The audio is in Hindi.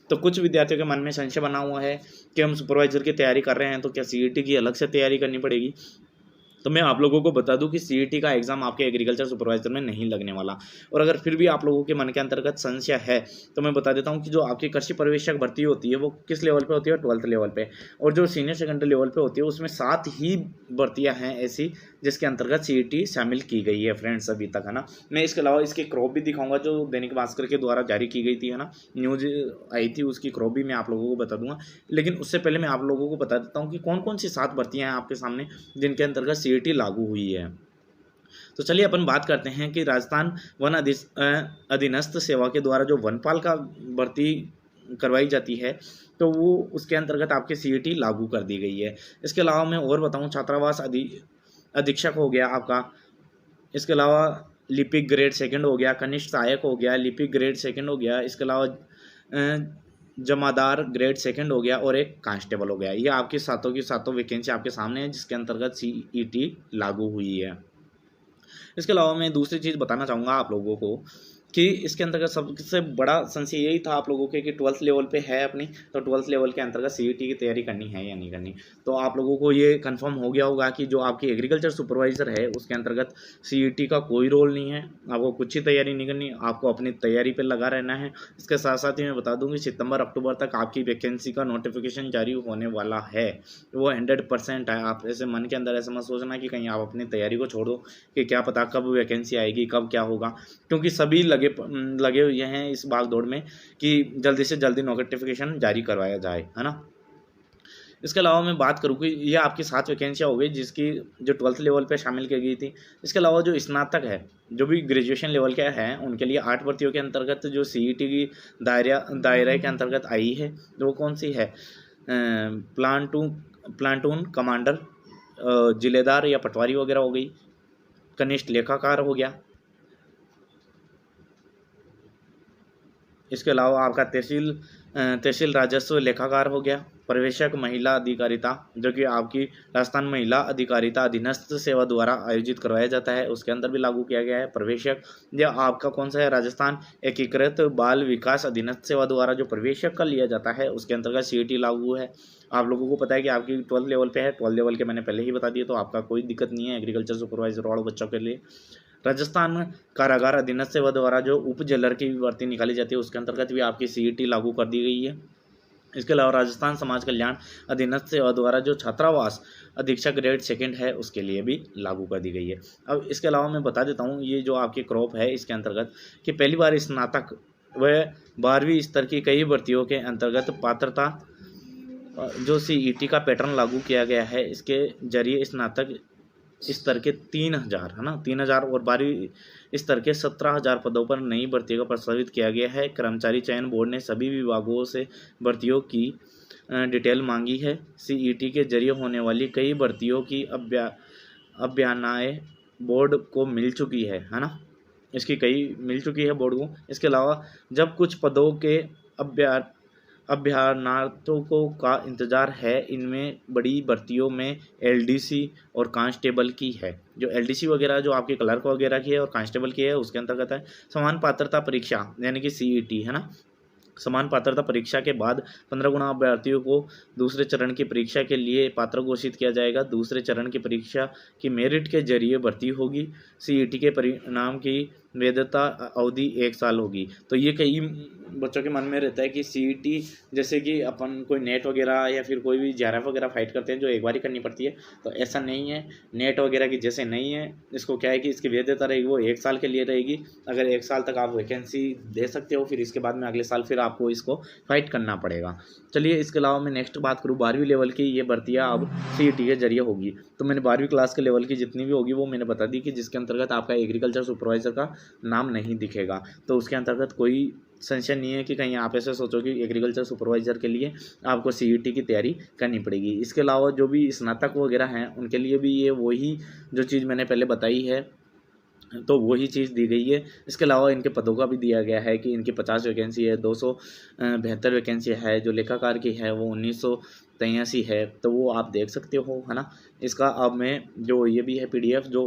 तो कुछ विद्यार्थियों के मन में संशय बना हुआ है कि हम सुपरवाइजर की तैयारी कर रहे हैं तो क्या सीईटी की अलग से तैयारी करनी पड़ेगी। तो मैं आप लोगों को बता दूं कि सीईटी का एग्जाम आपके एग्रीकल्चर सुपरवाइजर में नहीं लगने वाला। और अगर फिर भी आप लोगों के मन के अंतर्गत संशय है तो मैं बता देता हूं कि जो आपकी कृषि पर्यवेक्षक भर्ती होती है वो किस लेवल पे होती है, 12th लेवल पे। और जो सीनियर सेकेंडरी लेवल पे होती है उसमें 7 ही भर्तियां हैं ऐसी जिसके अंतर्गत सीईटी शामिल की गई है फ्रेंड्स अभी तक, है ना। मैं इसके अलावा इसकी क्रॉप भी दिखाऊंगा जो दैनिक भास्कर के द्वारा जारी की गई थी, है ना, न्यूज आई थी, उसकी क्रॉप भी मैं आप लोगों को बता दूंगा। लेकिन उससे पहले मैं आप लोगों को बता देता हूँ कि कौन कौन सी 7 भर्तियां हैं आपके सामने जिनके अंतर्गत सीईटी लागू हुई है। तो चलिए अपन बात करते हैं कि राजस्थान वन अधीनस्थ सेवा के द्वारा जो वनपाल का भर्ती करवाई जाती है तो वो उसके अंतर्गत आपके सीईटी लागू कर दी गई है। इसके अलावा मैं और बताऊं, छात्रावास अधीक्षक हो गया आपका, इसके अलावा लिपिक ग्रेड सेकंड हो गया, कनिष्ठ सहायक हो गया, लिपिक ग्रेड सेकंड हो गया, इसके अलावा जमादार ग्रेड सेकंड हो गया और एक कांस्टेबल हो गया। ये आपकी सातों की सातों वैकेंसी आपके सामने है जिसके अंतर्गत सीईटी लागू हुई है। इसके अलावा मैं दूसरी चीज़ बताना चाहूँगा आप लोगों को कि इसके अंतर्गत सबसे बड़ा संशय यही था आप लोगों के कि 12th लेवल पे है अपनी, तो 12th लेवल के अंतर्गत सीईटी की तैयारी करनी है या नहीं करनी। तो आप लोगों को ये कंफर्म हो गया होगा कि जो आपकी एग्रीकल्चर सुपरवाइजर है उसके अंतर्गत सीईटी का कोई रोल नहीं है, आपको कुछ ही तैयारी नहीं करनी, आपको अपनी तैयारी पर लगा रहना है। इसके साथ साथ ही मैं बता दूँ कि सितंबर अक्टूबर तक आपकी वैकेंसी का नोटिफिकेशन जारी होने वाला है, वो 100% है। आप ऐसे मन के अंदर ऐसा मत सोचना कि कहीं आप अपनी तैयारी को छोड़ दो कि क्या पता कब वैकेंसी आएगी, कब क्या होगा, क्योंकि सभी लगे हुए हैं इस भागदौड़ में कि जल्दी से जल्दी नोटिफिकेशन जारी करवाया जाए, है ना। इसके अलावा मैं बात करूँ कि ये आपकी 7 वैकेंसियाँ हो गई जिसकी जो 12th लेवल पे शामिल की गई थी। इसके अलावा जो स्नातक है, जो भी ग्रेजुएशन लेवल के हैं, उनके लिए 8 भर्तियों के अंतर्गत जो सीईटी की दायरे के अंतर्गत आई है वो कौन सी है, प्लाटून कमांडर, जिलेदार या पटवारी वगैरह हो गई, कनिष्ठ लेखाकार हो गया, इसके अलावा आपका तहसील राजस्व लेखाकार हो गया, पर्यवेक्षक महिला अधिकारिता जो कि आपकी राजस्थान महिला अधिकारिता अधीनस्थ सेवा द्वारा आयोजित करवाया जाता है उसके अंदर भी लागू किया गया है पर्यवेक्षक। यह आपका कौन सा है, राजस्थान एकीकृत बाल विकास अधीनस्थ सेवा द्वारा जो पर्यवेक्षक का लिया जाता है उसके अंतर्गत सीईटी लागू है। आप लोगों को पता है कि आपकी 12th लेवल पे है, 12th लेवल के मैंने पहले ही बता दिया, तो आपका कोई दिक्कत नहीं है एग्रीकल्चर सुपरवाइजर वालों बच्चों के लिए। राजस्थान कारागार अधीनस्थ सेवा द्वारा जो उप जेलर की भर्ती निकाली जाती है उसके अंतर्गत भी आपकी सीईटी लागू कर दी गई है। इसके अलावा राजस्थान समाज कल्याण अधीनस्थ सेवा द्वारा जो छात्रावास अधीक्षक ग्रेड सेकंड है उसके लिए भी लागू कर दी गई है। अब इसके अलावा मैं बता देता हूँ ये जो आपकी क्रॉप है इसके अंतर्गत कि पहली बार स्नातक व 12वीं स्तर की कई भर्तियों के अंतर्गत पात्रता जो सीईटी का पैटर्न लागू किया गया है, इसके जरिए स्नातक स्तर के 3000, है ना, 3000 और 12वीं स्तर के 17,000 पदों पर नई भर्तियों का प्रस्तावित किया गया है। कर्मचारी चयन बोर्ड ने सभी विभागों से भर्तियों की डिटेल मांगी है। सीईटी के जरिए होने वाली कई भर्तियों की अभ्यानाएँ बोर्ड को मिल चुकी है ना, इसकी कई मिल चुकी है बोर्ड को। इसके अलावा जब कुछ पदों के अभ्यर्थियों को का इंतजार है, इनमें बड़ी भर्तियों में एलडीसी और कांस्टेबल की है। जो एलडीसी वगैरह जो आपके क्लर्क वगैरह की है और कांस्टेबल की है उसके अंतर्गत है। समान पात्रता परीक्षा यानी कि सीईटी, है ना, समान पात्रता परीक्षा के बाद 15 गुना अभ्यर्थियों को दूसरे चरण की परीक्षा के लिए पात्र घोषित किया जाएगा। दूसरे चरण की परीक्षा की मेरिट के जरिए भर्ती होगी। सीईटी के परिणाम की वैधता अवधि 1 साल होगी। तो ये कई बच्चों के मन में रहता है कि सीईटी जैसे कि अपन कोई नेट वगैरह या फिर कोई भी जेआरएफ वगैरह फाइट करते हैं जो एक बार ही करनी पड़ती है, तो ऐसा नहीं है। नेट वगैरह की जैसे नहीं है, इसको क्या है कि इसकी वैधता रहेगी वो 1 साल के लिए रहेगी। अगर 1 साल तक आप वैकेंसी दे सकते हो फिर इसके बाद में अगले साल फिर आपको इसको फाइट करना पड़ेगा। चलिए इसके अलावा मैं नेक्स्ट बात करूँ 12वीं लेवल की, ये भर्तियाँ अब सीईटी के जरिए होगी। तो मैंने 12वीं क्लास के लेवल की जितनी भी होगी वो मैंने बता दी कि जिसके अंतर्गत आपका एग्रीकल्चर सुपरवाइजर का नाम नहीं दिखेगा, तो उसके अंतर्गत कोई संशय नहीं है कि कहीं आप ऐसे सोचो कि एग्रीकल्चर सुपरवाइजर के लिए आपको सीईटी की तैयारी करनी पड़ेगी। इसके अलावा जो भी स्नातक वगैरह हैं उनके लिए भी ये वही जो चीज़ मैंने पहले बताई है तो वही चीज़ दी गई है। इसके अलावा इनके पदों का भी दिया गया है कि इनकी 50 वैकेंसी है, 272 वैकेंसी है, जो लेखाकार की है वो 1983 है, तो वो आप देख सकते हो, है ना। इसका अब मैं जो ये भी है पीडीएफ जो